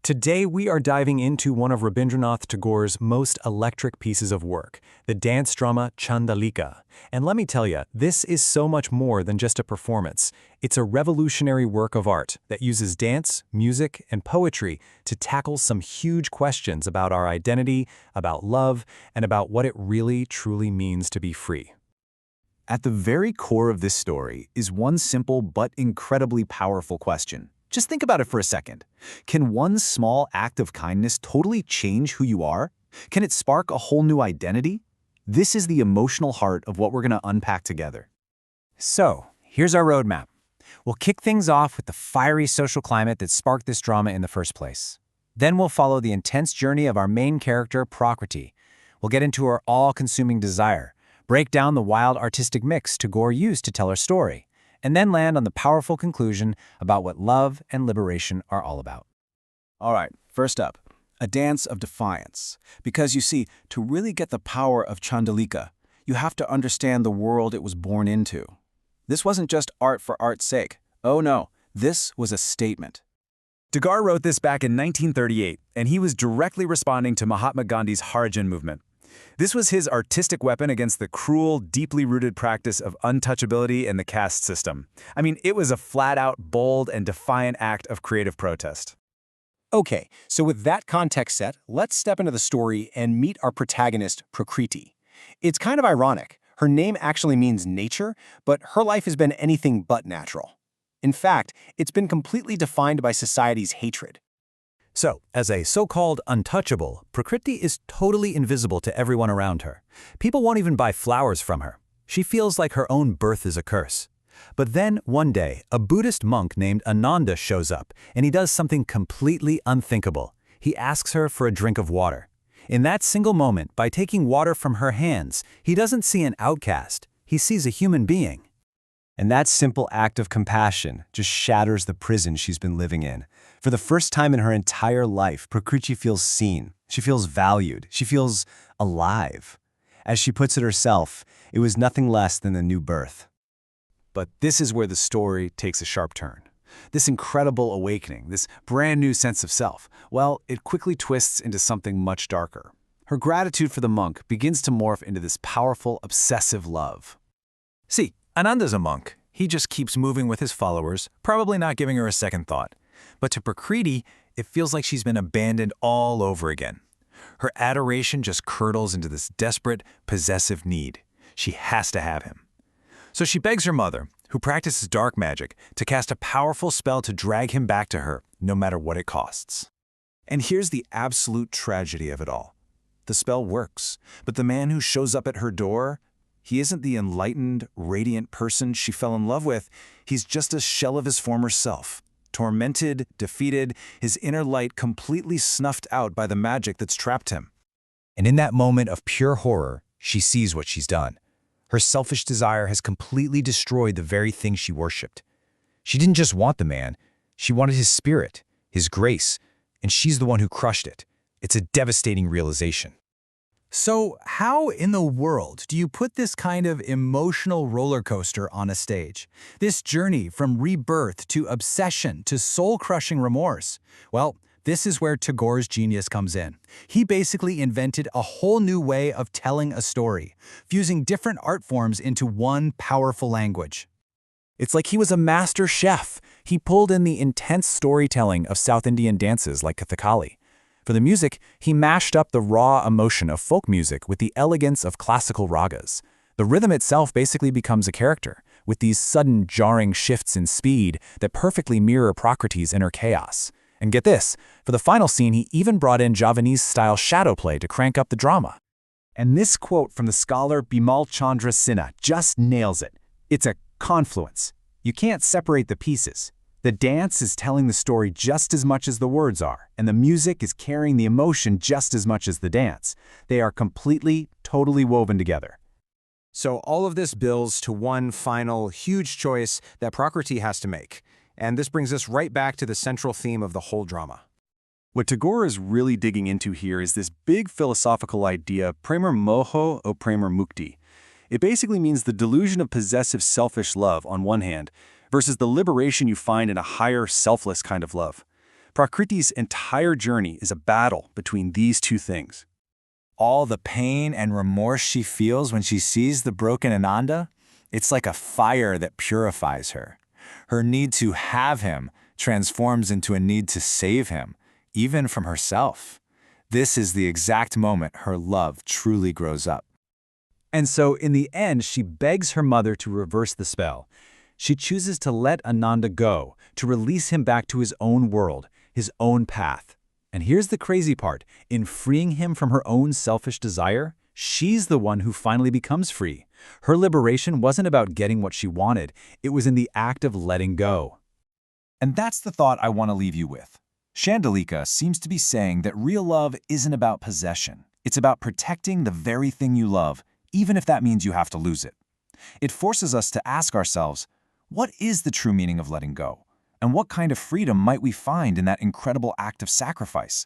Today we are diving into one of Rabindranath Tagore's most electric pieces of work, the dance drama Chandalika. And let me tell you, this is so much more than just a performance. It's a revolutionary work of art that uses dance, music, and poetry to tackle some huge questions about our identity, about love, and about what it really truly means to be free. At the very core of this story is one simple but incredibly powerful question. Just think about it for a second. Can one small act of kindness totally change who you are? Can it spark a whole new identity? This is the emotional heart of what we're going to unpack together. So, here's our roadmap. We'll kick things off with the fiery social climate that sparked this drama in the first place. Then we'll follow the intense journey of our main character, Prakriti. We'll get into her all-consuming desire, break down the wild artistic mix Tagore used to tell her story, and then land on the powerful conclusion about what love and liberation are all about. All right, first up, a dance of defiance. Because you see, to really get the power of Chandalika, you have to understand the world it was born into. This wasn't just art for art's sake. Oh no, this was a statement. Tagore wrote this back in 1938, and he was directly responding to Mahatma Gandhi's Harijan movement. This was his artistic weapon against the cruel, deeply rooted practice of untouchability in the caste system. I mean, it was a flat-out, bold, and defiant act of creative protest. Okay, so with that context set, let's step into the story and meet our protagonist, Prakriti. It's kind of ironic. Her name actually means nature, but her life has been anything but natural. In fact, it's been completely defined by society's hatred. So, as a so-called untouchable, Prakriti is totally invisible to everyone around her. People won't even buy flowers from her. She feels like her own birth is a curse. But then, one day, a Buddhist monk named Ananda shows up, and he does something completely unthinkable. He asks her for a drink of water. In that single moment, by taking water from her hands, he doesn't see an outcast. He sees a human being. And that simple act of compassion just shatters the prison she's been living in. For the first time in her entire life, Prakriti feels seen. She feels valued. She feels alive. As she puts it herself, it was nothing less than a new birth. But this is where the story takes a sharp turn. This incredible awakening, this brand new sense of self, well, it quickly twists into something much darker. Her gratitude for the monk begins to morph into this powerful, obsessive love. See, Ananda's a monk. He just keeps moving with his followers, probably not giving her a second thought. But to Prakriti, it feels like she's been abandoned all over again. Her adoration just curdles into this desperate, possessive need. She has to have him. So she begs her mother, who practices dark magic, to cast a powerful spell to drag him back to her, no matter what it costs. And here's the absolute tragedy of it all. The spell works, but the man who shows up at her door, he isn't the enlightened, radiant person she fell in love with. He's just a shell of his former self. Tormented, defeated, his inner light completely snuffed out by the magic that's trapped him. And in that moment of pure horror, she sees what she's done. Her selfish desire has completely destroyed the very thing she worshipped. She didn't just want the man, she wanted his spirit, his grace, and she's the one who crushed it. It's a devastating realization. So how in the world do you put this kind of emotional roller coaster on a stage? This journey from rebirth to obsession to soul-crushing remorse? Well, this is where Tagore's genius comes in. He basically invented a whole new way of telling a story, fusing different art forms into one powerful language. It's like he was a master chef. He pulled in the intense storytelling of South Indian dances like Kathakali. For the music, he mashed up the raw emotion of folk music with the elegance of classical ragas. The rhythm itself basically becomes a character, with these sudden jarring shifts in speed that perfectly mirror Prakriti's inner chaos. And get this, for the final scene he even brought in Javanese-style shadow play to crank up the drama. And this quote from the scholar Bimal Chandra Sinha just nails it. It's a confluence. You can't separate the pieces. The dance is telling the story just as much as the words are, and the music is carrying the emotion just as much as the dance. They are completely, totally woven together. So all of this builds to one final, huge choice that Prakriti has to make. And this brings us right back to the central theme of the whole drama. What Tagore is really digging into here is this big philosophical idea, Premar Moho o Premar Mukti. It basically means the delusion of possessive selfish love on one hand, versus the liberation you find in a higher, selfless kind of love. Prakriti's entire journey is a battle between these two things. All the pain and remorse she feels when she sees the broken Ananda, it's like a fire that purifies her. Her need to have him transforms into a need to save him, even from herself. This is the exact moment her love truly grows up. And so, in the end, she begs her mother to reverse the spell. She chooses to let Ananda go, to release him back to his own world, his own path. And here's the crazy part. In freeing him from her own selfish desire, she's the one who finally becomes free. Her liberation wasn't about getting what she wanted. It was in the act of letting go. And that's the thought I want to leave you with. Chandalika seems to be saying that real love isn't about possession. It's about protecting the very thing you love, even if that means you have to lose it. It forces us to ask ourselves, what is the true meaning of letting go? And what kind of freedom might we find in that incredible act of sacrifice?